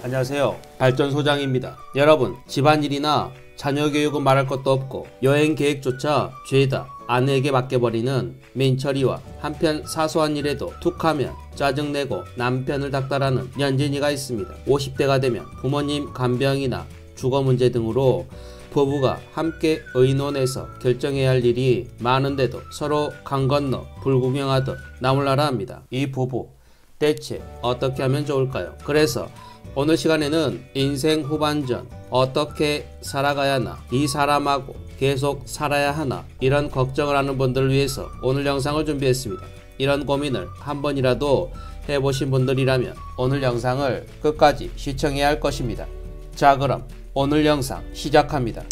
안녕하세요. 발전소장입니다. 여러분, 집안일이나 자녀 교육은 말할 것도 없고 여행 계획조차 죄다 아내에게 맡겨버리는 민철이와 한편 사소한 일에도 툭하면 짜증내고 남편을 닥달하는 연진이가 있습니다. 50대가 되면 부모님 간병이나 주거 문제 등으로 부부가 함께 의논해서 결정해야 할 일이 많은데도 서로 강 건너 불구경하듯 나몰라라 합니다. 이 부부 대체 어떻게 하면 좋을까요? 그래서 오늘 시간에는 인생 후반전 어떻게 살아가야 하나, 이 사람하고 계속 살아야 하나, 이런 걱정을 하는 분들을 위해서 오늘 영상을 준비했습니다. 이런 고민을 한 번이라도 해보신 분들이라면 오늘 영상을 끝까지 시청해야 할 것입니다. 자, 그럼 오늘 영상 시작합니다.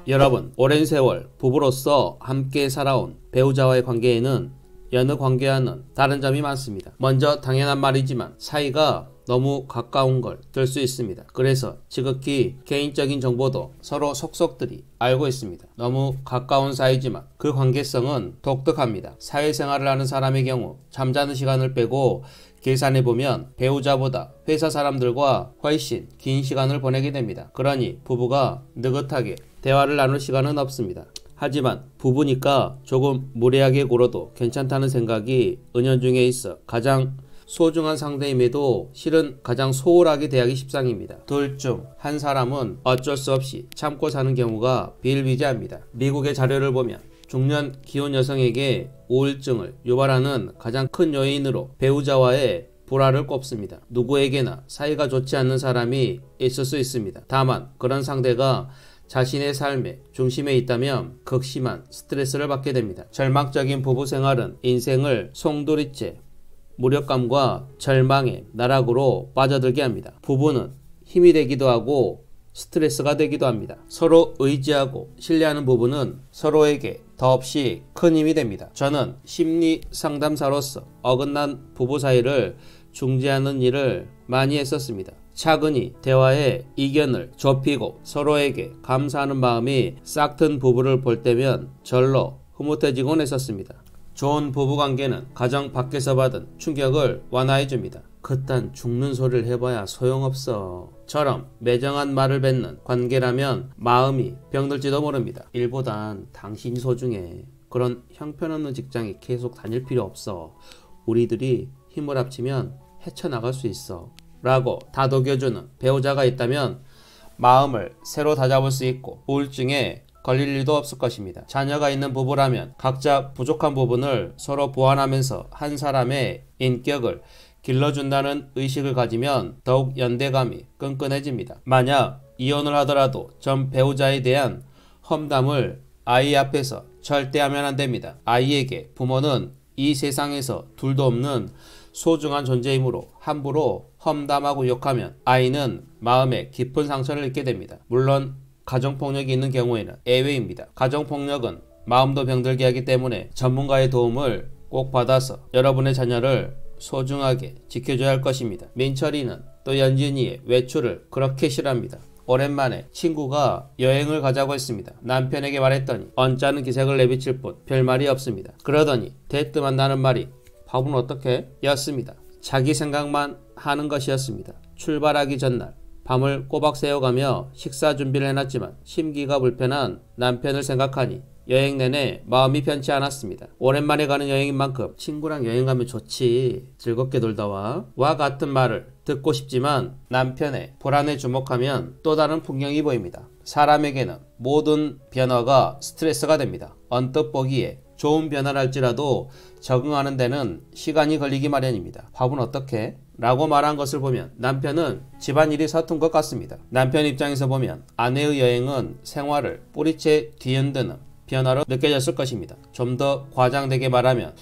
여러분, 오랜 세월 부부로서 함께 살아온 배우자와의 관계에는 여느 관계와는 다른 점이 많습니다. 먼저 당연한 말이지만 사이가 너무 가까운 걸 들 수 있습니다. 그래서 지극히 개인적인 정보도 서로 속속들이 알고 있습니다. 너무 가까운 사이지만 그 관계성은 독특합니다. 사회생활을 하는 사람의 경우 잠자는 시간을 빼고 계산해보면 배우자보다 회사 사람들과 훨씬 긴 시간을 보내게 됩니다. 그러니 부부가 느긋하게 대화를 나눌 시간은 없습니다. 하지만 부부니까 조금 무례하게 굴어도 괜찮다는 생각이 은연중에 있어 가장 소중한 상대임에도 실은 가장 소홀하게 대하기 십상입니다. 둘 중 한 사람은 어쩔 수 없이 참고 사는 경우가 비일비재합니다. 미국의 자료를 보면 중년 기혼 여성에게 우울증을 유발하는 가장 큰 요인으로 배우자와의 불화를 꼽습니다. 누구에게나 사이가 좋지 않는 사람이 있을 수 있습니다. 다만 그런 상대가 자신의 삶의 중심에 있다면 극심한 스트레스를 받게 됩니다. 절망적인 부부 생활은 인생을 송두리째 무력감과 절망의 나락으로 빠져들게 합니다. 부부는 힘이 되기도 하고 스트레스가 되기도 합니다. 서로 의지하고 신뢰하는 부부는 서로에게 더없이 큰 힘이 됩니다. 저는 심리 상담사로서 어긋난 부부 사이를 중재하는 일을 많이 했었습니다. 차근히 대화에 이견을 좁히고 서로에게 감사하는 마음이 싹튼 부부를 볼 때면 절로 흐뭇해지곤 했었습니다. 좋은 부부관계는 가정 밖에서 받은 충격을 완화해줍니다. 그딴 죽는 소리를 해봐야 소용없어 처럼 매정한 말을 뱉는 관계라면 마음이 병들지도 모릅니다. 일보단 당신이 소중해. 그런 형편없는 직장에 계속 다닐 필요 없어. 우리들이 힘을 합치면 헤쳐나갈 수 있어 라고 다독여주는 배우자가 있다면 마음을 새로 다잡을 수 있고 우울증에 걸릴 일도 없을 것입니다. 자녀가 있는 부부라면 각자 부족한 부분을 서로 보완하면서 한 사람의 인격을 길러준다는 의식을 가지면 더욱 연대감이 끈끈해집니다. 만약 이혼을 하더라도 전 배우자에 대한 험담을 아이 앞에서 절대 하면 안 됩니다. 아이에게 부모는 이 세상에서 둘도 없는 소중한 존재이므로 함부로 험담하고 욕하면 아이는 마음에 깊은 상처를 입게 됩니다. 물론 가정폭력이 있는 경우에는 예외입니다. 가정폭력은 마음도 병들게 하기 때문에 전문가의 도움을 꼭 받아서 여러분의 자녀를 소중하게 지켜줘야 할 것입니다. 민철이는 또 연진이의 외출을 그렇게 싫어합니다. 오랜만에 친구가 여행을 가자고 했습니다. 남편에게 말했더니 언짢은 기색을 내비칠 뿐 별말이 없습니다. 그러더니 대뜸 한다는 말이 밥은 어떻게? 였습니다. 자기 생각만 하는 것이었습니다. 출발하기 전날 밤을 꼬박 새워가며 식사 준비를 해놨지만 심기가 불편한 남편을 생각하니 여행 내내 마음이 편치 않았습니다. 오랜만에 가는 여행인 만큼 친구랑 여행 가면 좋지. 즐겁게 놀다 와. 와 같은 말을 듣고 싶지만 남편의 불안에 주목하면 또 다른 풍경이 보입니다. 사람에게는 모든 변화가 스트레스가 됩니다. 언뜻 보기에 좋은 변화를 할지라도 적응하는 데는 시간이 걸리기 마련입니다. 밥은 어떻게? 라고 말한 것을 보면 남편은 집안일이 서툰 것 같습니다. 남편 입장에서 보면 아내의 여행은 생활을 뿌리채 뒤흔드는 변화로 느껴졌을 것입니다. 좀 더 과장되게 말하면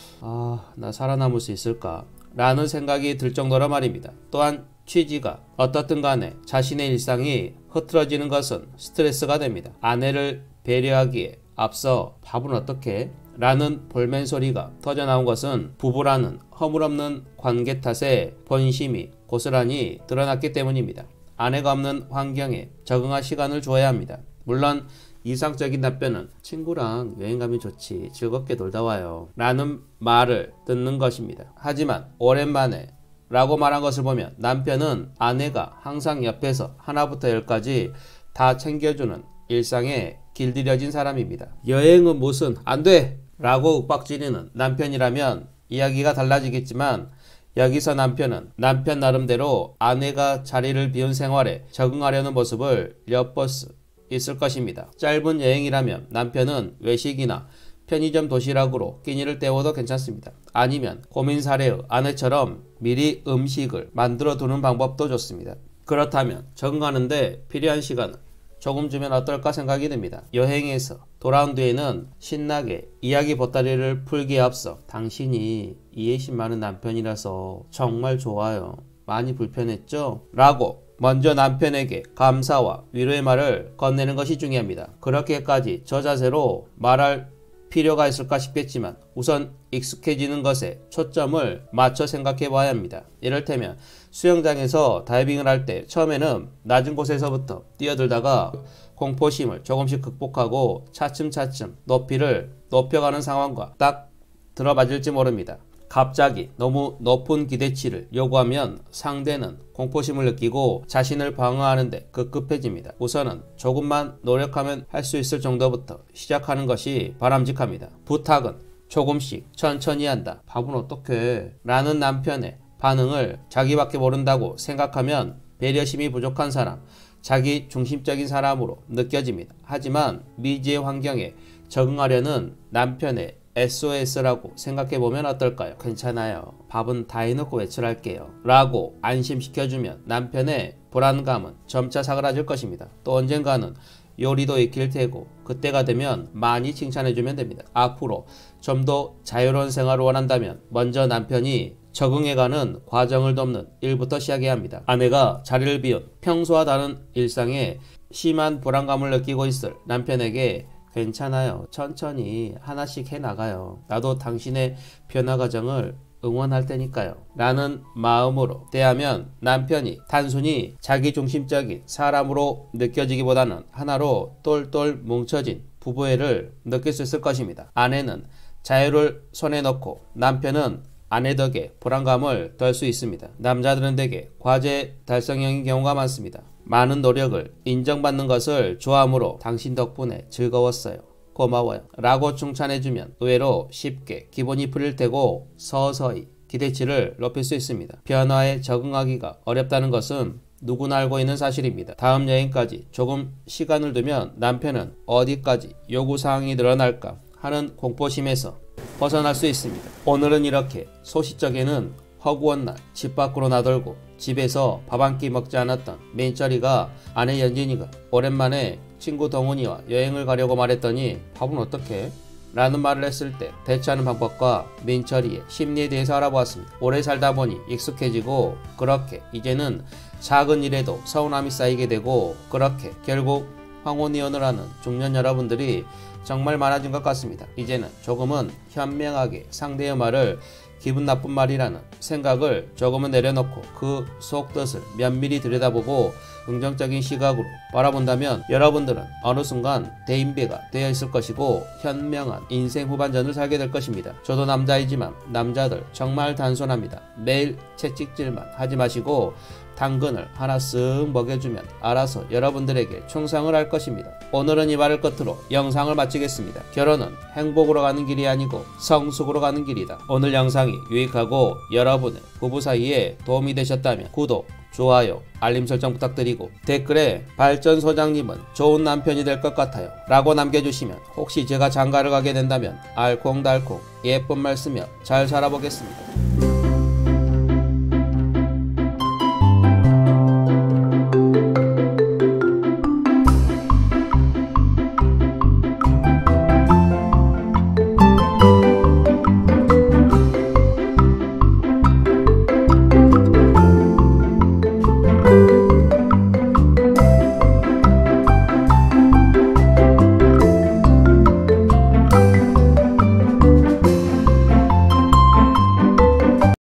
나 살아남을 수 있을까? 라는 생각이 들 정도로 말입니다. 또한 취지가 어떻든 간에 자신의 일상이 흐트러지는 것은 스트레스가 됩니다. 아내를 배려하기에 앞서 밥은 어떻게? 라는 볼멘 소리가 터져나온 것은 부부라는 허물없는 관계 탓에 본심이 고스란히 드러났기 때문입니다. 아내가 없는 환경에 적응할 시간을 주어야 합니다. 물론 이상적인 답변은 친구랑 여행 가면 좋지, 즐겁게 놀다 와요 라는 말을 듣는 것입니다. 하지만 오랜만에 라고 말한 것을 보면 남편은 아내가 항상 옆에서 하나부터 열까지 다 챙겨주는 일상에 길들여진 사람입니다. 여행은 무슨 안 돼! 라고 윽박지르는 남편이라면 이야기가 달라지겠지만, 여기서 남편은 남편 나름대로 아내가 자리를 비운 생활에 적응하려는 모습을 엿볼 수 있을 것입니다. 짧은 여행이라면 남편은 외식이나 편의점 도시락으로 끼니를 때워도 괜찮습니다. 아니면 고민 사례의 아내처럼 미리 음식을 만들어 두는 방법도 좋습니다. 그렇다면 적응하는데 필요한 시간을 조금 주면 어떨까 생각이 듭니다. 여행에서 돌아온 뒤에는 신나게 이야기 보따리를 풀기에 앞서 당신이 이해심 많은 남편이라서 정말 좋아요. 많이 불편했죠? 라고 먼저 남편에게 감사와 위로의 말을 건네는 것이 중요합니다. 그렇게까지 저 자세로 말할 필요가 있을까 싶겠지만 우선 익숙해지는 것에 초점을 맞춰 생각해 봐야 합니다. 이를테면 수영장에서 다이빙을 할 때 처음에는 낮은 곳에서부터 뛰어들다가 공포심을 조금씩 극복하고 차츰차츰 높이를 높여가는 상황과 딱 들어맞을지 모릅니다. 갑자기 너무 높은 기대치를 요구하면 상대는 공포심을 느끼고 자신을 방어하는데 급급해집니다. 우선은 조금만 노력하면 할 수 있을 정도부터 시작하는 것이 바람직합니다. 부탁은 조금씩 천천히 한다. 밥은 어떡해? 라는 남편의 반응을 자기밖에 모른다고 생각하면 배려심이 부족한 사람, 자기 중심적인 사람으로 느껴집니다. 하지만 미지의 환경에 적응하려는 남편의 SOS라고 생각해보면 어떨까요? 괜찮아요. 밥은 다 해놓고 외출할게요. 라고 안심시켜주면 남편의 불안감은 점차 사그라질 것입니다. 또 언젠가는 요리도 익힐 테고 그때가 되면 많이 칭찬해주면 됩니다. 앞으로 좀 더 자유로운 생활을 원한다면 먼저 남편이 적응해가는 과정을 돕는 일부터 시작해야 합니다. 아내가 자리를 비운 평소와 다른 일상에 심한 불안감을 느끼고 있을 남편에게 괜찮아요. 천천히 하나씩 해나가요. 나도 당신의 변화 과정을 응원할 테니까요. 라는 마음으로 대하면 남편이 단순히 자기중심적인 사람으로 느껴지기보다는 하나로 똘똘 뭉쳐진 부부애를 느낄 수 있을 것입니다. 아내는 자유를 손에 넣고 남편은 아내 덕에 불안감을 덜 수 있습니다. 남자들은 대개 과제 달성형인 경우가 많습니다. 많은 노력을 인정받는 것을 좋아하므로 당신 덕분에 즐거웠어요. 고마워요. 라고 칭찬해주면 의외로 쉽게 기분이 풀릴 테고 서서히 기대치를 높일 수 있습니다. 변화에 적응하기가 어렵다는 것은 누구나 알고 있는 사실입니다. 다음 여행까지 조금 시간을 두면 남편은 어디까지 요구사항이 늘어날까 하는 공포심에서 벗어날 수 있습니다. 오늘은 이렇게 소시적에는 허구한 날 집 밖으로 나돌고 집에서 밥 한 끼 먹지 않았던 민철이가 아내 연진이가 오랜만에 친구 동훈이와 여행을 가려고 말했더니 밥은 어떻게? 라는 말을 했을 때 대처하는 방법과 민철이의 심리에 대해서 알아보았습니다. 오래 살다 보니 익숙해지고 그렇게 이제는 작은 일에도 서운함이 쌓이게 되고 그렇게 결국 황혼이혼을 하는 중년 여러분들이 정말 많아진 것 같습니다. 이제는 조금은 현명하게 상대의 말을 기분 나쁜 말이라는 생각을 조금은 내려놓고 그 속뜻을 면밀히 들여다보고 긍정적인 시각으로 바라본다면 여러분들은 어느 순간 대인배가 되어 있을 것이고 현명한 인생 후반전을 살게 될 것입니다. 저도 남자이지만 남자들 정말 단순합니다. 매일 채찍질만 하지 마시고 당근을 하나 쓱 먹여주면 알아서 여러분들에게 충성을 할 것입니다. 오늘은 이 말을 끝으로 영상을 마치겠습니다. 결혼은 행복으로 가는 길이 아니고 성숙으로 가는 길이다. 오늘 영상이 유익하고 여러분의 부부 사이에 도움이 되셨다면 구독, 좋아요, 알림 설정 부탁드리고 댓글에 발전 소장님은 좋은 남편이 될 것 같아요 라고 남겨주시면 혹시 제가 장가를 가게 된다면 알콩달콩 예쁜 말 쓰며 잘 살아보겠습니다.